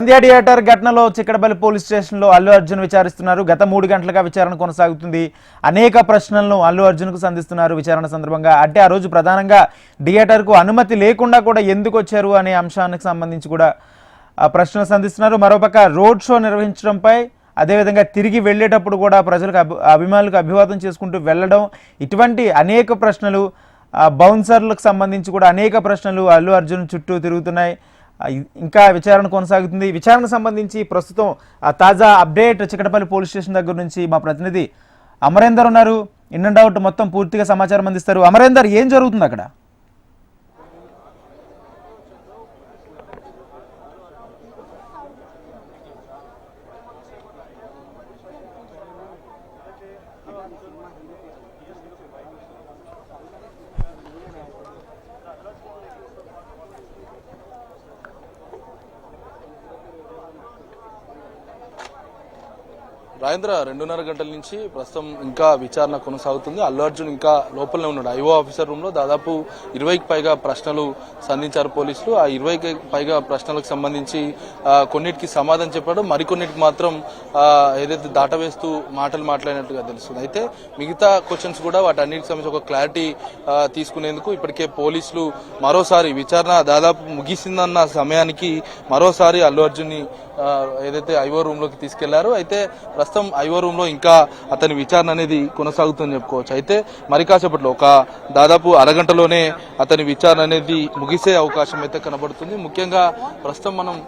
India theatre ఘటనలో Chikkadpally police స్టేషన్లో అల్లు అర్జున్ విచారిస్తున్నారు. గత 3 గంటలుగా విచారణ కొనసాగుతుంది. అనేక ప్రశ్నలను అల్లు అర్జున్కు సంధిస్తున్నారు. విచారణ సందర్భంగా అంటే ఆ రోజు ప్రధానంగా థియేటర్కు అనుమతి లేకుండా కూడా ఎందుకు వచ్చారు అనే అంశానికి సంబంధించి కూడా ప్రశ్నలు సంధిస్తున్నారు. మరోపక్క రోడ్ షో నిర్వహించడంపై అదేవిధంగా తిరిగి వెళ్ళేటప్పుడు కూడా ప్రజలకు అభిమానులకు అభివాదం చేసుకుంటూ వెళ్ళడం, ఇటువంటి అనేక ప్రశ్నలు, బౌన్సర్లకు సంబంధించి కూడా అనేక ప్రశ్నలు అల్లు అర్జున్ చుట్టూ తిరుగుతున్నాయి. ఇంకా విచారణ కొనసాగుతుంది. విచారణకు సంబంధించి ప్రస్తుతం తాజా అప్డేట్ చిక్కడపల్లి పోలీస్ స్టేషన్ దగ్గర నుంచి మా ప్రతినిధి అమరేందర్ ఉన్నారు. ఇన్ అండ్ అవుట్ మొత్తం పూర్తిగా సమాచారం అందిస్తారు. అమరేందర్, ఏం జరుగుతుంది అక్కడ? రాజేంద్ర 2.5 గంటల నుంచి ప్రస్తుతం ఇంకా విచారణ కొనసాగుతుంది. అల్లు అర్జున్ ఇంకా లోపలనే ఉన్నాడు. ఐఓ ఆఫీసర్ రూమ్ లో దాదాపు 20కి పైగా ప్రశ్నలు సంధించారు పోలీసులు. ఆ 20కి పైగా ప్రశ్నలకు సంబంధించి కొన్నిటికి సమాధానం చెప్పాడు, మరికొన్నిటికి మాత్రం ఏదైతే దాటవేస్తూ మాటలు మాట్లాడినట్టుగా తెలుస్తుంది. అయితే మిగతా క్వశ్చన్స్ కూడా వాటి అన్నిటికి సంబంధించి ఒక క్లారిటీ తీసుకునేందుకు ఇప్పటికే పోలీసులు మరోసారి విచారణ దాదాపు ముగిసిందన్న సమయానికి మరోసారి అల్లు అర్జున్ ని ఏదైతే ఐఓ రూమ్ లోకి తీసుకెళ్లారు. అయితే ప్రస్తుతం ఐఓ రూమ్ లో ఇంకా అతని విచారణ అనేది కొనసాగుతుందని చెప్పుకోవచ్చు. అయితే మరి కాసేపట్లో ఒక దాదాపు అరగంటలోనే అతని విచారణ అనేది ముగిసే అవకాశం అయితే కనబడుతుంది. ముఖ్యంగా ప్రస్తుతం మనం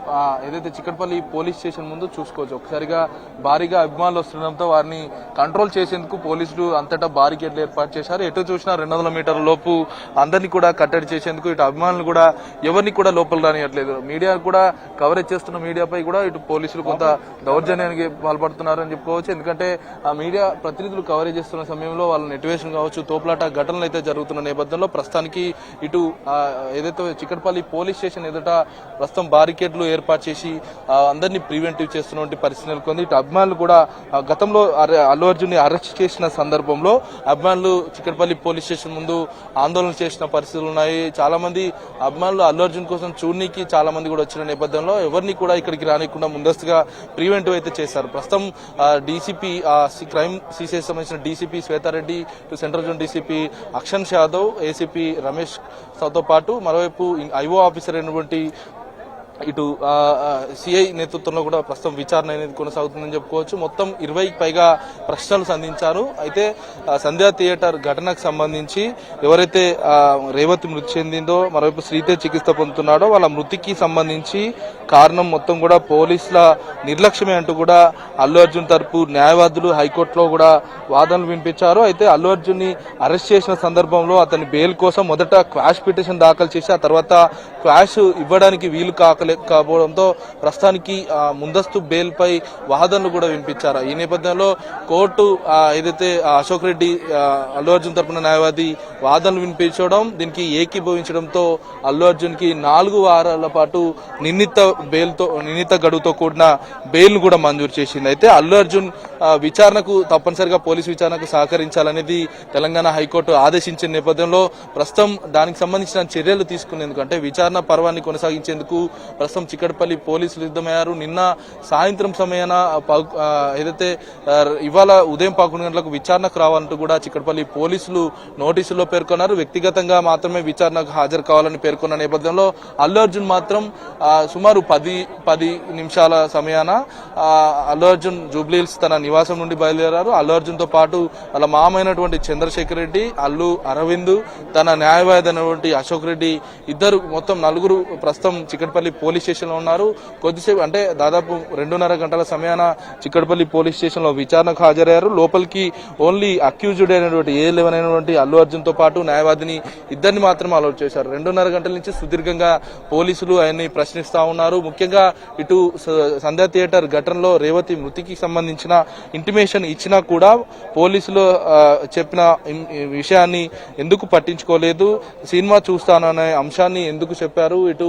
ఏదైతే చిక్కడపల్లి పోలీస్ స్టేషన్ ముందు చూసుకోవచ్చు. ఒకసారిగా భారీగా అభిమానులు వస్తుండడంతో వారిని కంట్రోల్ చేసేందుకు పోలీసులు అంతటా బారికేడ్లు ఏర్పాటు చేశారు. ఎటు చూసినా 200 మీటర్ల లోపు అందరినీ కూడా కట్టడి చేసేందుకు ఇటు అభిమానులు కూడా ఎవరిని కూడా లోపల రానియట్లేదు. మీడియా కూడా కవరేజ్ చేస్తున్న మీడియాపై కూడా ఇటు పోలీసులు కొంత దౌర్జన్యానికి పాల్పడుతున్నారని చెప్పుకోవచ్చు. ఎందుకంటే ఆ మీడియా ప్రతినిధులు కవరేజ్ చేస్తున్న సమయంలో వాళ్ళ నెటివేషన్ కావచ్చు, తోపులాట ఘటనలు అయితే జరుగుతున్న నేపథ్యంలో ప్రస్తుతానికి ఇటు ఏదైతే చిక్కడపల్లి పోలీస్ స్టేషన్ ఎదుట ప్రస్తుతం బారికేడ్లు ఏర్పాటు చేసి అందరినీ ప్రివెంటివ్ చేస్తున్నటువంటి పరిస్థితి నెలకొంది. ఇటు అభిమానులు కూడా గతంలో అల్లు అర్జున్ ని అరెస్ట్ చేసిన సందర్భంలో అభిమానులు చిక్కడపల్లి పోలీస్ స్టేషన్ ముందు ఆందోళన చేసిన పరిస్థితులు ఉన్నాయి. చాలా మంది అభిమానులు అల్లు అర్జున్ కోసం చూడనీకి చాలా మంది కూడా వచ్చిన నేపథ్యంలో ఎవరిని కూడా ఇక్కడికి రానికుండా ముందస్తుగా ప్రివెంటివ్ అయితే చేశారు. ప్రస్తుతం డీసీపీ క్రైమ్ సీసీఐ సంబంధించిన DCP Shweta Reddy, central zone DCP Akshansh Yadav, ACP Ramesh తో పాటు మరోవైపు ఐఓ ఆఫీసర్ అయినటువంటి ఇటు సిఐ నేతృత్వంలో కూడా ప్రస్తుతం విచారణ అనేది కొనసాగుతుందని చెప్పుకోవచ్చు. మొత్తం 20కి పైగా ప్రశ్నలు సంధించారు. అయితే సంధ్యా థియేటర్ ఘటనకు సంబంధించి ఎవరైతే రేవతి మృతి చెందిందో, మరోవైపు శ్రీతేజ్ చికిత్స పొందుతున్నాడో వాళ్ళ మృతికి సంబంధించి కారణం మొత్తం కూడా పోలీసుల నిర్లక్ష్యమే అంటూ కూడా అల్లు అర్జున్ తరపు న్యాయవాదులు హైకోర్టులో కూడా వాదనలు వినిపించారు. అయితే అల్లు అర్జున్ ని అరెస్ట్ చేసిన సందర్భంలో అతని బెయిల్ కోసం మొదట క్వాష్ పిటిషన్ దాఖలు చేసి ఆ తర్వాత క్వాష్ ఇవ్వడానికి వీలు కాకపోవడంతో ప్రస్తుతానికి ముందస్తు బెయిల్ పై వాదనలు కూడా వినిపించారు. ఈ నేపథ్యంలో కోర్టు ఏదైతే అశోక్ రెడ్డి అల్లు అర్జున్ తరపున న్యాయవాది వాదనలు వినిపించడం, దీనికి ఏకీభవించడంతో అల్లు అర్జున్ కి 4 వారాల పాటు నిర్ణీత గడువుతో కూడిన బెయిల్ ను కూడా మంజూరు చేసింది. అయితే అల్లు అర్జున్ విచారణకు తప్పనిసరిగా పోలీసు విచారణకు సహకరించాలనేది తెలంగాణ హైకోర్టు ఆదేశించిన నేపథ్యంలో ప్రస్తుతం దానికి సంబంధించిన చర్యలు తీసుకునేందుకు అంటే విచారణ పర్వాన్ని కొనసాగించేందుకు ప్రస్తుతం చిక్కడపల్లి పోలీసులు సిద్ధమయ్యారు. నిన్న సాయంత్రం సమయాన ఏదైతే ఇవాళ ఉదయం 11 గంటలకు విచారణకు రావాలంటూ కూడా చిక్కడపల్లి పోలీసులు నోటీసుల్లో పేర్కొన్నారు. వ్యక్తిగతంగా మాత్రమే విచారణకు హాజరు కావాలని పేర్కొన్న నేపథ్యంలో అల్లు అర్జున్ మాత్రం సుమారు 10 నిమిషాల సమయాన అల్లు అర్జున్ జూబ్లీహిల్స్ తన నివాసం నుండి బయలుదేరారు. అల్లు అర్జున్ తో పాటు వాళ్ళ మామైనటువంటి చంద్రశేఖర్ రెడ్డి, అల్లు అరవింద్, తన న్యాయవాది అయినటువంటి అశోక్ రెడ్డి, ఇద్దరు మొత్తం 4 ప్రస్తుతం చిక్కడపల్లి పోలీస్ స్టేషన్ లో ఉన్నారు. కొద్దిసేపు అంటే దాదాపు 2.5 గంటల సమయాన చిక్కడపల్లి పోలీస్ స్టేషన్ లో విచారణకు హాజరయ్యారు. లోపలికి ఓన్లీ అక్యూజ్డ్ అయినటువంటి A11 అయినటువంటి అల్లు అర్జున్ తో పాటు న్యాయవాదిని ఇద్దరిని మాత్రమే అలౌట్ చేశారు. 2.5 గంటల నుంచి సుదీర్ఘంగా పోలీసులు ఆయన్ని ప్రశ్నిస్తా ఉన్నారు. ముఖ్యంగా ఇటు సంధ్యా థియేటర్ ఘటనలో రేవతి మృతికి సంబంధించిన ఇంటిమేషన్ ఇచ్చినా కూడా పోలీసులు చెప్పిన విషయాన్ని ఎందుకు పట్టించుకోలేదు, సినిమా చూస్తాననే అంశాన్ని ఎందుకు చెప్పారు, ఇటు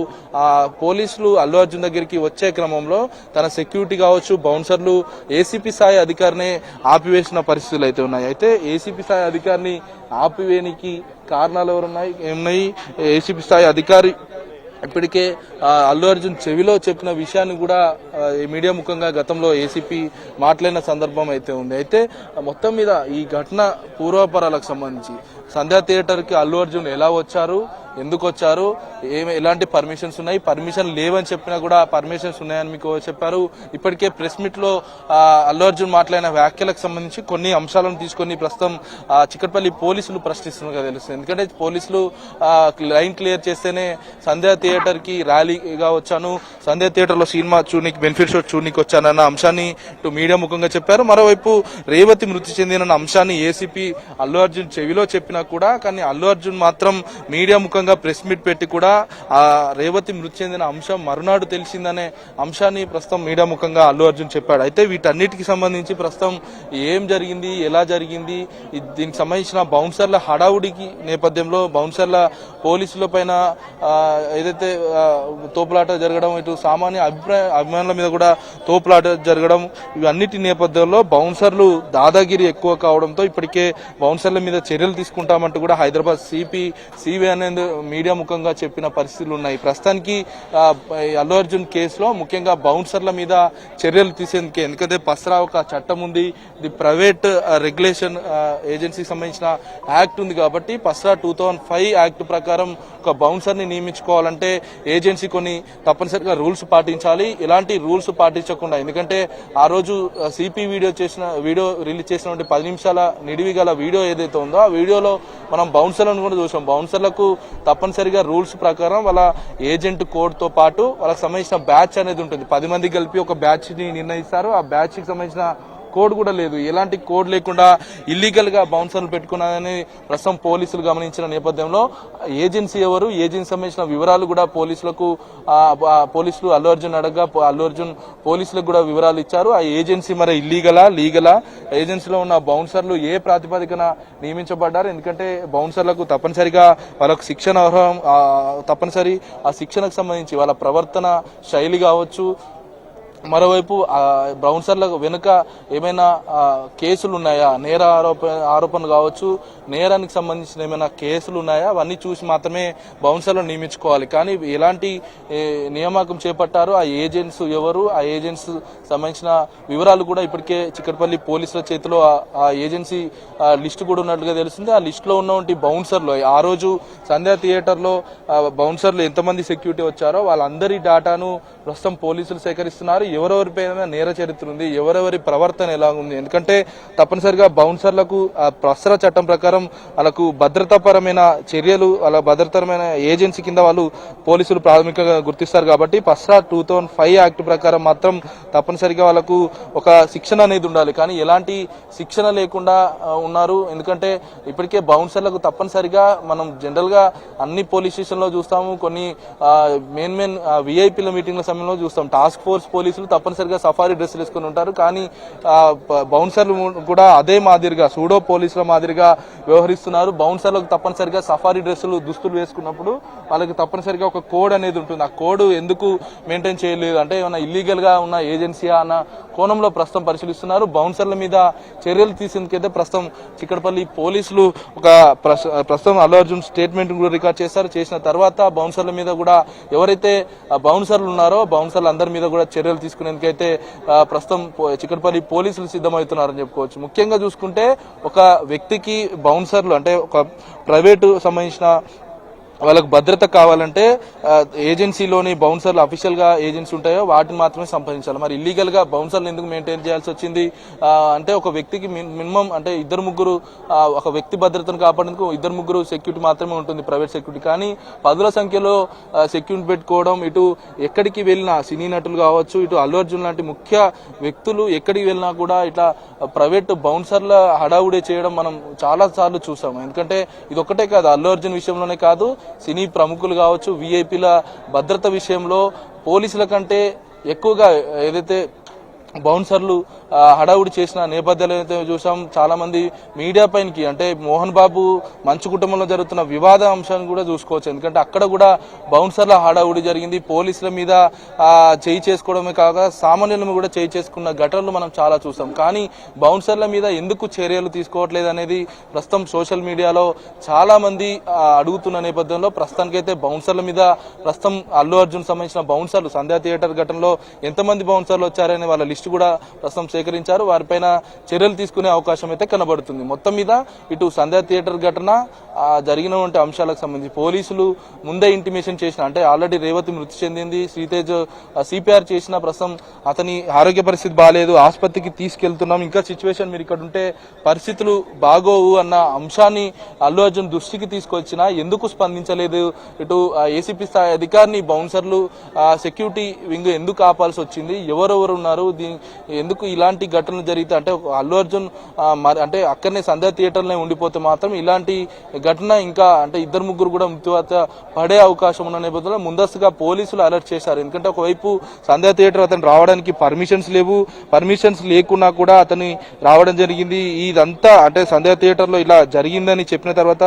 పోలీసులు అల్లు అర్జున్ దగ్గరికి వచ్చే క్రమంలో తన సెక్యూరిటీ కావచ్చు, బౌన్సర్లు ఏసీపీ స్థాయి అధికారిని ఆపివేసిన పరిస్థితులు అయితే ఉన్నాయి. అయితే ఏసీపీ స్థాయి అధికారిని ఆపివేనికి కారణాలు ఏమున్నాయి? ఏసీపీ స్థాయి అధికారి ఇప్పటికే అల్లు అర్జున్ చెవిలో చెప్పిన విషయాన్ని కూడా మీడియా ముఖంగా గతంలో ఏసీపీ మాట్లాడిన సందర్భం అయితే ఉంది. అయితే మొత్తం మీద ఈ ఘటన పూర్వాపరాలకు సంబంధించి సంధ్యా థియేటర్కి అల్లు అర్జున్ ఎలా వచ్చారు, ఎందుకు వచ్చారు, ఎలాంటి పర్మిషన్స్ ఉన్నాయి, పర్మిషన్ లేవని చెప్పినా కూడా పర్మిషన్స్ ఉన్నాయని మీకు చెప్పారు. ఇప్పటికే ప్రెస్ మీట్ లో అల్లు అర్జున్ మాట్లాడిన వ్యాఖ్యలకు సంబంధించి కొన్ని అంశాలను తీసుకొని ప్రస్తుతం చిక్కడపల్లి పోలీసులు ప్రశ్నిస్తున్నట్టుగా తెలుస్తుంది. ఎందుకంటే పోలీసులు లైన్ క్లియర్ చేస్తేనే సంధ్యా థియేటర్ కి ర్యాలీగా వచ్చాను, సంధ్యా థియేటర్ లో సినిమా చూడనికి బెనిఫిట్ షో చూడనికి వచ్చానన్న అంశాన్ని ఇటు మీడియా ముఖంగా చెప్పారు. మరోవైపు రేవతి మృతి చెందిన అంశాన్ని ఏసీపీ అల్లు అర్జున్ చెవిలో చెప్పినా కూడా కానీ అల్లు అర్జున్ మాత్రం మీడియా ముఖంగా ప్రెస్ మీట్ పెట్టి కూడా ఆ రేవతి మృతి చెందిన అంశం మరునాడు తెలిసిందనే అంశాన్ని ప్రస్తుతం మీడియా ముఖంగా అల్లు అర్జున్ చెప్పాడు. అయితే వీటన్నిటికి సంబంధించి ప్రస్తుతం ఏం జరిగింది, ఎలా జరిగింది, దీనికి సంబంధించిన బౌన్సర్ల హడావుడికి నేపథ్యంలో బౌన్సర్ల పోలీసుల పైన ఏదైతే తోపులాట జరగడం, ఇటు సామాన్య అభిమానుల మీద కూడా తోపులాట జరగడం, ఇవన్నిటి నేపథ్యంలో బౌన్సర్లు దాదాగిరి ఎక్కువ కావడంతో ఇప్పటికే బౌన్సర్ల మీద చర్యలు తీసుకుంటామంటూ కూడా హైదరాబాద్ సివి అనేది మీడియా ముఖంగా చెప్పిన పరిస్థితులు ఉన్నాయి. ప్రస్తుతానికి అల్లు అర్జున్ కేసులో ముఖ్యంగా బౌన్సర్ల మీద చర్యలు తీసేందుకే, ఎందుకంటే పస్రా ఒక చట్టం ఉంది, ఇది ప్రైవేట్ రెగ్యులేషన్ ఏజెన్సీకి సంబంధించిన యాక్ట్ ఉంది కాబట్టి పస్రా 2005 యాక్ట్ ప్రకారం ఒక బౌన్సర్ ని నియమించుకోవాలంటే ఏజెన్సీ కొన్ని తప్పనిసరిగా రూల్స్ పాటించాలి. ఇలాంటి రూల్స్ పాటించకుండా, ఎందుకంటే ఆ రోజు సిపి వీడియో రిలీజ్ చేసినటువంటి 10 నిమిషాల నిడివి గల వీడియో ఏదైతే ఉందో ఆ వీడియోలో మనం బౌన్సర్లను కూడా చూసాం. బౌన్సర్లకు తప్పనిసరిగా రూల్స్ ప్రకారం వాళ్ళ ఏజెంట్ కోడ్ తో పాటు వాళ్ళకి సంబంధించిన బ్యాచ్ అనేది ఉంటుంది. 10 మంది కలిపి ఒక బ్యాచ్ ని నిర్ణయిస్తారు. ఆ బ్యాచ్ కి సంబంధించిన కోడ్ కూడా లేదు. ఎలాంటి కోడ్ లేకుండా ఇల్లీగల్ గా బౌన్సర్లు పెట్టుకున్నారని ప్రస్తుతం పోలీసులు గమనించిన నేపథ్యంలో ఏజెన్సీ ఎవరు, ఏజెన్సీ సంబంధించిన వివరాలు కూడా పోలీసులు అల్లు అర్జున్ అడగగా అల్లు అర్జున్ పోలీసులకు కూడా వివరాలు ఇచ్చారు. ఆ ఏజెన్సీ మరి ఇల్లీగలా లీగలా, ఏజెన్సీలో ఉన్న బౌన్సర్లు ఏ ప్రాతిపదికన నియమించబడ్డారు, ఎందుకంటే బౌన్సర్లకు తప్పనిసరిగా వాళ్ళకు శిక్షణ తప్పనిసరి, ఆ శిక్షణకు సంబంధించి వాళ్ళ ప్రవర్తన శైలి కావచ్చు, మరోవైపు బౌన్సర్లకు వెనుక ఏమైనా కేసులు ఉన్నాయా, నేర ఆరోపణలు కావచ్చు, నేరానికి సంబంధించిన ఏమైనా కేసులు ఉన్నాయా, అవన్నీ చూసి మాత్రమే బౌన్సర్లను నియమించుకోవాలి. కానీ ఎలాంటి నియామకం చేపట్టారో, ఆ ఏజెంట్స్ ఎవరు, ఆ ఏజెంట్స్ సంబంధించిన వివరాలు కూడా ఇప్పటికే చిక్కడపల్లి పోలీసుల చేతిలో ఆ ఏజెన్సీ లిస్టు కూడా ఉన్నట్లుగా తెలుస్తుంది. ఆ లిస్ట్ లో ఉన్నటువంటి బౌన్సర్లు ఆ రోజు సంధ్యా థియేటర్ లో బౌన్సర్లు ఎంతమంది సెక్యూరిటీ వచ్చారో వాళ్ళందరి డాటాను ప్రస్తుతం పోలీసులు సేకరిస్తున్నారు. ఎవరెవరిపైన నేర చరిత్ర ఉంది, ఎవరెవరి ప్రవర్తన ఎలా ఉంది, ఎందుకంటే తప్పనిసరిగా బౌన్సర్లకు ప్రసర చట్టం ప్రకారం వాళ్ళకు భద్రతాపరమైన చర్యలు, వాళ్ళ భద్రతరమైన ఏజెన్సీ కింద వాళ్ళు పోలీసులు ప్రాథమికంగా గుర్తిస్తారు. కాబట్టి పస్రా 2005 యాక్ట్ ప్రకారం మాత్రం తప్పనిసరిగా వాళ్ళకు ఒక శిక్షణ అనేది ఉండాలి. కానీ ఎలాంటి శిక్షణ లేకుండా ఉన్నారు. ఎందుకంటే ఇప్పటికే బౌన్సర్లకు తప్పనిసరిగా మనం జనరల్ గా అన్ని పోలీస్ స్టేషన్ లో చూస్తాము, కొన్ని మెయిన్ విఐపీల మీటింగ్ల సమయంలో చూస్తాం, టాస్క్ ఫోర్స్ పోలీసులు తప్పనిసరిగా సఫారీ డ్రెస్సులు వేసుకుని ఉంటారు. కానీ బౌన్సర్లు కూడా అదే మాదిరిగా సూడో పోలీసుల మాదిరిగా వ్యవహరిస్తున్నారు. బౌన్సర్లకు తప్పనిసరిగా సఫారీ దుస్తులు వేసుకున్నప్పుడు వాళ్ళకి తప్పనిసరిగా ఒక కోడ్ అనేది ఉంటుంది. ఆ కోడ్ ఎందుకు మెయింటైన్ చేయలేదు అంటే ఏమైనా ఇల్లీగల్ గా ఉన్న ఏజెన్సీయా అన్న కోణంలో ప్రస్తుతం పరిశీలిస్తున్నారు. బౌన్సర్ల మీద చర్యలు తీసేందుకైతే ప్రస్తుతం చిక్కడపల్లి పోలీసులు ప్రస్తుతం అల్లు అర్జున్ స్టేట్మెంట్ కూడా రికార్డ్ చేస్తారు. చేసిన తర్వాత బౌన్సర్ల మీద కూడా ఎవరైతే బౌన్సర్లు ఉన్నారో బౌన్సర్లు అందరి మీద కూడా చర్యలు తీసుకునేందుకైతే ప్రస్తుతం చిక్కడపల్లి పోలీసులు సిద్ధమవుతున్నారని చెప్పుకోవచ్చు. ముఖ్యంగా చూసుకుంటే ఒక వ్యక్తికి బౌన్సర్లు అంటే ఒక ప్రైవేటు సంబంధించిన వాళ్ళకు భద్రత కావాలంటే ఏజెన్సీలోని బౌన్సర్లు అఫీషియల్ గా ఏజెన్సీ ఉంటాయో వాటిని మాత్రమే సంపాదించాలి. మరి ఇల్లీగల్ గా బౌన్సర్లు ఎందుకు మెయింటైన్ చేయాల్సి వచ్చింది అంటే ఒక వ్యక్తికి మినిమం అంటే 2-3 ఒక వ్యక్తి భద్రతను కాపాడేందుకు 2-3 సెక్యూరిటీ మాత్రమే ఉంటుంది, ప్రైవేట్ సెక్యూరిటీ. కానీ 10ల సంఖ్యలో సెక్యూరిటీ పెట్టుకోవడం, ఇటు ఎక్కడికి వెళ్ళినా సినీ నటులు కావచ్చు, ఇటు అల్లు అర్జున్ లాంటి ముఖ్య వ్యక్తులు ఎక్కడికి వెళ్ళినా కూడా ఇట్లా ప్రైవేట్ బౌన్సర్ల హడావుడే చేయడం మనం చాలా సార్లు చూసాము. ఎందుకంటే ఇది ఒక్కటే కాదు, అల్లు అర్జున్ విషయంలోనే కాదు, సినీ ప్రముఖులు కావచ్చు, విఐపీల భద్రత విషయంలో పోలీసుల కంటే ఎక్కువగా ఏదైతే బౌన్సర్లు హడావుడి చేసిన నేపథ్యాలు అయితే చూసాం. చాలా మంది మీడియా పైనకి అంటే మోహన్ బాబు మంచు కుటుంబంలో జరుగుతున్న వివాద అంశాన్ని కూడా చూసుకోవచ్చు. ఎందుకంటే అక్కడ కూడా బౌన్సర్ల హడావుడి జరిగింది. పోలీసుల మీద చేయి చేసుకోవడమే కాక సామాన్యులను కూడా చేయి చేసుకున్న ఘటనలు మనం చాలా చూసాం. కానీ బౌన్సర్ల మీద ఎందుకు చర్యలు తీసుకోవట్లేదు అనేది ప్రస్తుతం సోషల్ మీడియాలో చాలా మంది అడుగుతున్న నేపథ్యంలో ప్రస్తుతానికైతే బౌన్సర్ల మీద ప్రస్తుతం అల్లు అర్జున్ సంబంధించిన బౌన్సర్లు సంధ్యా థియేటర్ ఘటనలో ఎంతమంది బౌన్సర్లు వచ్చారనే వాళ్ళ లిస్టు కూడా ప్రస్తుతం సేకరించారు. వారిపైన చర్యలు తీసుకునే అవకాశం అయితే కనబడుతుంది. మొత్తం మీద ఇటు సంధ్యా థియేటర్ ఘటన జరిగినటువంటి అంశాలకు సంబంధించి పోలీసులు ముందే ఇంటిమేషన్ చేసిన అంటే ఆల్రెడీ రేవతి మృతి చెందింది, శ్రీతేజ్ సిపిఆర్ చేసిన ప్రస్తుతం అతని ఆరోగ్య పరిస్థితి బాగాలేదు, ఆసుపత్రికి తీసుకెళ్తున్నాం, ఇంకా సిచ్యువేషన్ మీరు ఇక్కడ ఉంటే పరిస్థితులు బాగోవు అన్న అంశాన్ని అల్లు అర్జున్ దృష్టికి తీసుకొచ్చినా ఎందుకు స్పందించలేదు? ఇటు ఏసీపీ స్థాయి అధికారిని బౌన్సర్లు సెక్యూరిటీ వింగ్ ఎందుకు ఆపాల్సి వచ్చింది? ఎవరెవరు ఉన్నారు? ఎందుకు ఇలాంటి ఘటనలు జరిగితే అంటే అల్లు అర్జున్ అంటే అక్కడనే సంధ్యా థియేటర్లో ఉండిపోతే మాత్రం ఇలాంటి ఘటన ఇంకా అంటే 2-3 కూడా మృత్యువాత పడే అవకాశం ఉన్న నేపథ్యంలో ముందస్తుగా పోలీసులు అలర్ట్ చేశారు. ఎందుకంటే ఒకవైపు సంధ్యా థియేటర్ అతను రావడానికి పర్మిషన్స్ లేవు, పర్మిషన్స్ లేకున్నా కూడా అతని రావడం జరిగింది. ఇదంతా అంటే సంధ్యా థియేటర్లో ఇలా జరిగిందని చెప్పిన తర్వాత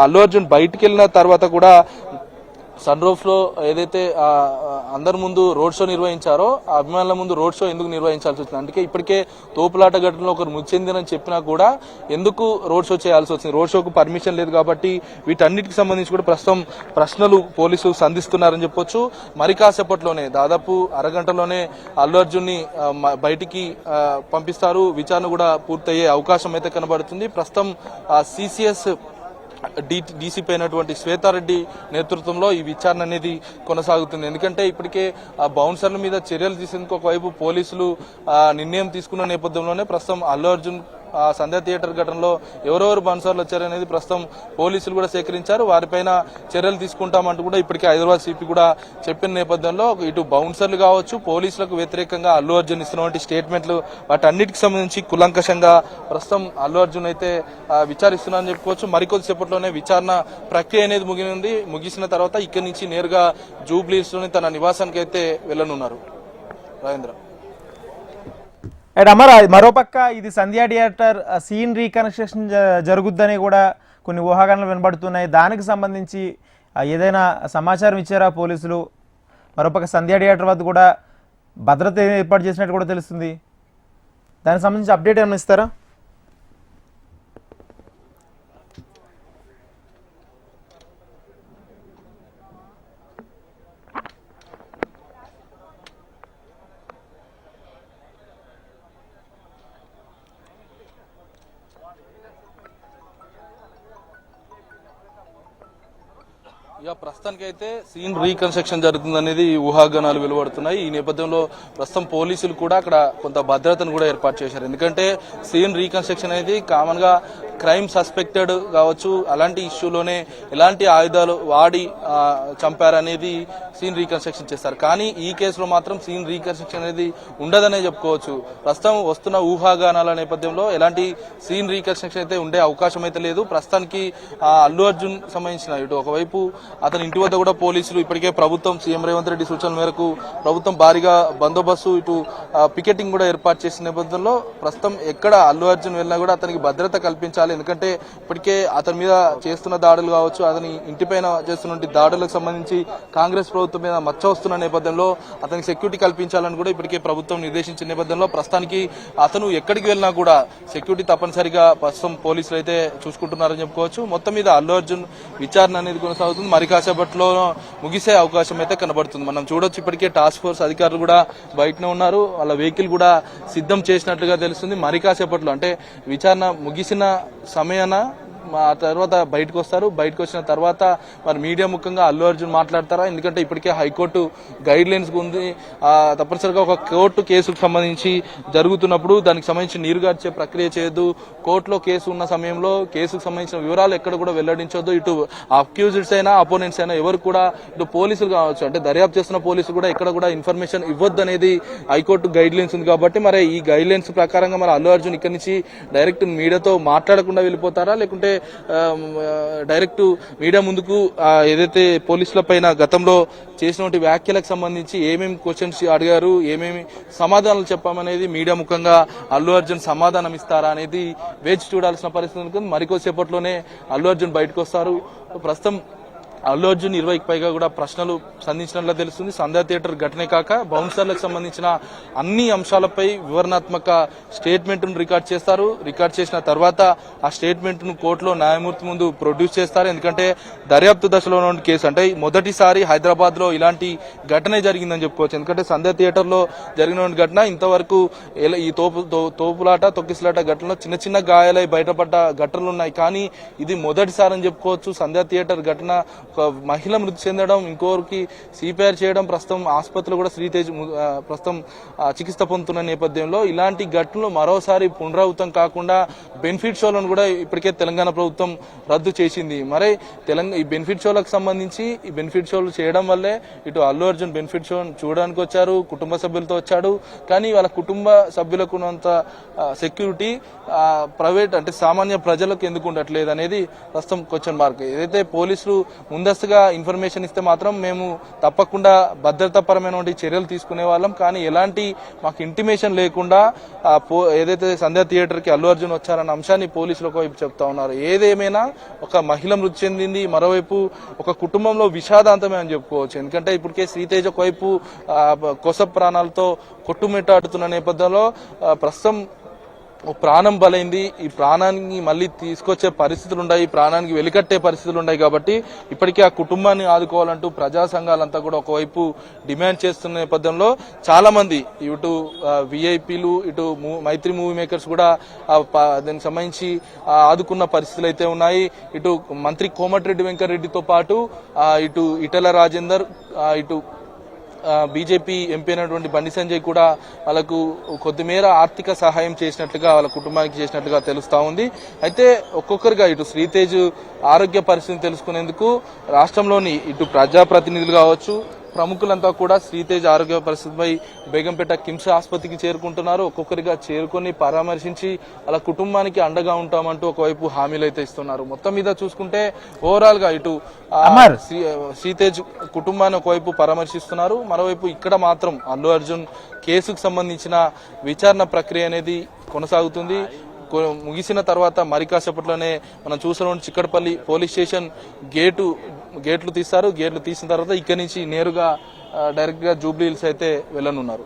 అల్లు అర్జున్ బయటికి వెళ్ళిన తర్వాత కూడా సన్ రూఫ్ లో ఏదైతే అందరి ముందు రోడ్ షో నిర్వహించారో ఆ అభిమానుల ముందు రోడ్ షో ఎందుకు నిర్వహించాల్సి వచ్చింది? అందుకే ఇప్పటికే తోపులాట ఘటనలో ఒకరు మృతి చెందినని చెప్పినా కూడా ఎందుకు రోడ్ షో చేయాల్సి వచ్చింది? రోడ్ షోకు పర్మిషన్ లేదు కాబట్టి వీటన్నిటికి సంబంధించి కూడా ప్రస్తుతం ప్రశ్నలు పోలీసులు సంధిస్తున్నారని చెప్పొచ్చు. మరి కాసేపట్లోనే దాదాపు అరగంటలోనే అల్లు అర్జున్ ని బయటికి పంపిస్తారు. విచారణ కూడా పూర్తయ్యే అవకాశం అయితే కనబడుతుంది. ప్రస్తుతం సిసిఎస్ డీసీపీ అయినటువంటి శ్వేతారెడ్డి నేతృత్వంలో ఈ విచారణ అనేది కొనసాగుతుంది. ఎందుకంటే ఇప్పటికే ఆ బౌన్సర్ల మీద చర్యలు తీసేందుకు ఒకవైపు పోలీసులు నిర్ణయం తీసుకున్న నేపథ్యంలోనే ప్రస్తుతం అల్లు అర్జున్ సంధ్యా థియేటర్ ఘటనలో ఎవరెవరు బౌన్సర్లు వచ్చారనేది ప్రస్తుతం పోలీసులు కూడా సేకరించారు. వారిపైన చర్యలు తీసుకుంటామంటూ కూడా ఇప్పటికే హైదరాబాద్ సిపి కూడా చెప్పిన నేపథ్యంలో ఇటు బౌన్సర్లు కావచ్చు, పోలీసులకు వ్యతిరేకంగా అల్లు అర్జున్ ఇస్తున్నటువంటి స్టేట్మెంట్లు వాటన్నిటికి సంబంధించి కులంకషంగా ప్రస్తుతం అల్లు అర్జున్ అయితే విచారిస్తున్నారని చెప్పుకోవచ్చు. మరికొద్దిసేపట్లోనే విచారణ ప్రక్రియ అనేది ముగిసిన తర్వాత ఇక్కడి నుంచి నేరుగా జూబ్లీహిల్స్ లోని తన నివాసానికి అయితే వెళ్లనున్నారు. రాజేంద్ర అమర్, మరోపక్క ఇది సంధ్యా థియేటర్ సీన్ రీకన్స్ట్రక్షన్ జరుగుద్దని కూడా కొన్ని ఊహాగానాలు వినబడుతున్నాయి. దానికి సంబంధించి ఏదైనా సమాచారం ఇచ్చారా పోలీసులు? మరోపక్క సంధ్యా థియేటర్ వద్ద కూడా భద్రత ఏర్పాటు చేసినట్టు కూడా తెలుస్తుంది. దానికి సంబంధించి అప్డేట్ ఏమైనా ఇస్తారా? ఇక ప్రస్తుతానికి అయితే సీన్ రీకన్స్ట్రక్షన్ జరుగుతుంది అనేది ఊహాగానాలు వెలువడుతున్నాయి. ఈ నేపథ్యంలో ప్రస్తుతం పోలీసులు కూడా అక్కడ కొంత భద్రతను కూడా ఏర్పాటు చేశారు. ఎందుకంటే సీన్ రీకన్స్ట్రక్షన్ అనేది కామన్ గా క్రైమ్ సస్పెక్టెడ్ కావచ్చు, అలాంటి ఇష్యూలోనే ఎలాంటి ఆయుధాలు వాడి చంపారనేది సీన్ రీకన్స్ట్రక్షన్ చేస్తారు. కానీ ఈ కేసులో మాత్రం సీన్ రీకన్స్ట్రక్షన్ అనేది ఉండదనే చెప్పుకోవచ్చు. ప్రస్తుతం వస్తున్న ఊహాగానాల నేపథ్యంలో ఎలాంటి సీన్ రీకన్స్ట్రక్షన్ అయితే ఉండే అవకాశం అయితే లేదు. ప్రస్తుతానికి అల్లు అర్జున్ సంబంధించిన ఇటు ఒకవైపు అతని ఇంటి వద్ద కూడా పోలీసులు ఇప్పటికే ప్రభుత్వం సీఎం రేవంత్ రెడ్డి సూచనల మేరకు ప్రభుత్వం భారీగా బందోబస్తు ఇటు పికెటింగ్ కూడా ఏర్పాటు చేసిన నేపథ్యంలో ప్రస్తుతం ఎక్కడ అల్లు అర్జున్ వెళ్ళినా కూడా అతనికి భద్రత కల్పించాలి. ఎందుకంటే ఇప్పటికే అతని మీద చేస్తున్న దాడులు కావచ్చు, అతని ఇంటిపైన చేస్తున్న దాడులకు సంబంధించి కాంగ్రెస్ ప్రభుత్వం మీద మచ్చ వస్తున్న నేపథ్యంలో అతనికి సెక్యూరిటీ కల్పించాలని కూడా ఇప్పటికే ప్రభుత్వం నిర్దేశించిన నేపథ్యంలో ప్రస్తుతానికి అతను ఎక్కడికి వెళ్ళినా కూడా సెక్యూరిటీ తప్పనిసరిగా ప్రస్తుతం పోలీసులు అయితే చూసుకుంటున్నారని చెప్పుకోవచ్చు. మొత్తం మీద అల్లు అర్జున్ విచారణ అనేది కొనసాగుతుంది. మరి కాసేపట్లో ముగిసే అవకాశం అయితే కనబడుతుంది. మనం చూడొచ్చు ఇప్పటికే టాస్క్ ఫోర్స్ అధికారులు కూడా బయటనే ఉన్నారు. వాళ్ళ వెహికల్ కూడా సిద్ధం చేసినట్లుగా తెలుస్తుంది. మరి కాసేపట్లో అంటే విచారణ ముగిసిన సమయాన ఆ తర్వాత బయటకు వస్తారు. బయటకు వచ్చిన తర్వాత మరి మీడియా ముఖ్యంగా అల్లు అర్జున్ మాట్లాడతారా? ఎందుకంటే ఇప్పటికే హైకోర్టు గైడ్ లైన్స్ ఉంది. తప్పనిసరిగా ఒక కోర్టు కేసుకు సంబంధించి జరుగుతున్నప్పుడు దానికి సంబంధించి నీరుగార్చే ప్రక్రియ చేయొద్దు, కోర్టులో కేసు ఉన్న సమయంలో కేసుకు సంబంధించిన వివరాలు ఎక్కడ కూడా వెల్లడించొద్దు, ఇటు అక్యూజ్డ్స్ అయినా అపోనెంట్స్ అయినా ఎవరు కూడా ఇటు పోలీసులు కావచ్చు అంటే దర్యాప్తు చేస్తున్న పోలీసులు కూడా ఎక్కడ కూడా ఇన్ఫర్మేషన్ ఇవ్వద్దు అనేది హైకోర్టు గైడ్ లైన్స్ ఉంది. కాబట్టి మరి ఈ గైడ్ లైన్స్ ప్రకారంగా మరి అల్లు అర్జున్ ఇక్కడి నుంచి డైరెక్ట్ మీడియాతో మాట్లాడకుండా వెళ్ళిపోతారా, లేకుంటే డైరెక్ట్ మీడియా ముందుకు ఏదైతే పోలీసుల పైన గతంలో చేసినటువంటి వ్యాఖ్యలకు సంబంధించి ఏమేమి క్వశ్చన్స్ అడిగారు, ఏమేమి సమాధానాలు చెప్పామనేది మీడియా ముఖంగా అల్లు అర్జున్ సమాధానం ఇస్తారా అనేది వేచి చూడాల్సిన పరిస్థితి ఉంటుంది. మరికొద్దిసేపట్లోనే అల్లు అర్జున్ బయటకు వస్తారు. ప్రస్తుతం అల్లు అర్జున్ 20కి పైగా కూడా ప్రశ్నలు సంధించినట్లు తెలుస్తుంది. సంధ్యా థియేటర్ ఘటనే కాక బౌన్సర్లకు సంబంధించిన అన్ని అంశాలపై వివరణాత్మక స్టేట్మెంట్ ను రికార్డ్ చేస్తారు. రికార్డ్ చేసిన తర్వాత ఆ స్టేట్మెంట్ ను కోర్టులో న్యాయమూర్తి ముందు ప్రొడ్యూస్ చేస్తారు. ఎందుకంటే దర్యాప్తు దశలో ఉన్న కేసు, అంటే మొదటిసారి హైదరాబాద్ లో ఇలాంటి ఘటనే జరిగిందని చెప్పుకోవచ్చు. ఎందుకంటే సంధ్యా థియేటర్ లో జరిగిన ఘటన ఇంతవరకు ఈ తోపులాట తొక్కిసలాట ఘటనలో చిన్న చిన్న గాయాలై బయటపడ్డ ఘటనలు ఉన్నాయి. కానీ ఇది మొదటిసారి అని చెప్పుకోవచ్చు. సంధ్యా థియేటర్ ఘటన ఒక మహిళ మృతి చెందడం, ఇంకోరికి సిపిఆర్ చేయడం, ప్రస్తుతం ఆసుపత్రిలో కూడా శ్రీతేజ్ ప్రస్తుతం చికిత్స పొందుతున్న నేపథ్యంలో ఇలాంటి ఘటనలు మరోసారి పునరావృతం కాకుండా బెనిఫిట్ షోలను కూడా ఇప్పటికే తెలంగాణ ప్రభుత్వం రద్దు చేసింది. మరి ఈ బెనిఫిట్ షోలకు సంబంధించి ఈ బెనిఫిట్ షోలు చేయడం వల్లే ఇటు అల్లు అర్జున్ బెనిఫిట్ షో చూడడానికి వచ్చారు, కుటుంబ సభ్యులతో వచ్చాడు. కానీ వాళ్ళ కుటుంబ సభ్యులకు ఉన్నంత సెక్యూరిటీ ప్రైవేట్ అంటే సామాన్య ప్రజలకు ఎందుకు ఉండట్లేదు అనేది ప్రస్తుతం క్వశ్చన్ మార్క్. ఏదైతే పోలీసులు ముందస్తుగా ఇన్ఫర్మేషన్ ఇస్తే మాత్రం మేము తప్పకుండా భద్రతాపరమైన చర్యలు తీసుకునే వాళ్ళం. కానీ ఎలాంటి మాకు ఇంటిమేషన్ లేకుండా ఏదైతే సంధ్యా థియేటర్ కి అల్లు అర్జున్ వచ్చారన్న అంశాన్ని పోలీసులు ఒకవైపు చెప్తా ఉన్నారు. ఏదేమైనా ఒక మహిళ మృతి చెందింది, మరోవైపు ఒక కుటుంబంలో విషాదాంతమే అని చెప్పుకోవచ్చు. ఎందుకంటే ఇప్పటికే శ్రీతేజ్ ఒకవైపు కొస ప్రాణాలతో కొట్టుమిట్టాడుతున్న నేపథ్యంలో ప్రస్తుతం ప్రాణం బలైంది. ఈ ప్రాణాన్ని మళ్ళీ తీసుకొచ్చే పరిస్థితులు ఉన్నాయి, ప్రాణానికి వెలికట్టే పరిస్థితులు ఉన్నాయి. కాబట్టి ఇప్పటికే ఆ కుటుంబాన్ని ఆదుకోవాలంటూ ప్రజా సంఘాలంతా కూడా ఒకవైపు డిమాండ్ చేస్తున్న నేపథ్యంలో చాలా మంది ఇటు విఐపీలు ఇటు మైత్రి మూవీ మేకర్స్ కూడా దానికి సంబంధించి ఆదుకున్న పరిస్థితులు అయితే ఉన్నాయి. ఇటు మంత్రి కోమటిరెడ్డి వెంకటరెడ్డితో పాటు ఇటు ఈటెల రాజేందర్, ఇటు బీజేపీ ఎంపీ అయినటువంటి బండి సంజయ్ కూడా వాళ్ళకు కొద్దిమేర ఆర్థిక సహాయం చేసినట్లుగా వాళ్ళ కుటుంబానికి చేసినట్లుగా తెలుస్తా ఉంది. అయితే ఒక్కొక్కరిగా ఇటు శ్రీతేజ్ ఆరోగ్య పరిస్థితిని తెలుసుకునేందుకు రాష్ట్రంలోని ఇటు ప్రజాప్రతినిధులు కావచ్చు, ప్రముఖులంతా కూడా శ్రీతేజ్ ఆరోగ్య పరిస్థితిపై బేగంపేట కిమ్స్ ఆసుపత్రికి చేరుకుంటున్నారు. ఒక్కొక్కరిగా చేరుకొని పరామర్శించి అలా కుటుంబానికి అండగా ఉంటామంటూ ఒకవైపు హామీలు అయితే ఇస్తున్నారు. మొత్తం మీద చూసుకుంటే ఓవరాల్ గా ఇటు శ్రీతేజ్ కుటుంబాన్ని ఒకవైపు పరామర్శిస్తున్నారు, మరోవైపు ఇక్కడ మాత్రం అల్లు అర్జున్ కేసుకు సంబంధించిన విచారణ ప్రక్రియ అనేది కొనసాగుతుంది. ముగిసిన తర్వాత మరి కాసేపట్లోనే మనం చూసిన చిక్కడపల్లి పోలీస్ స్టేషన్ గేట్లు తీస్తారు. గేట్లు తీసిన తర్వాత ఇక్కడి నుంచి నేరుగా డైరెక్ట్ గా జూబ్లీ హిల్స్ అయితే వెళ్ళనున్నారు.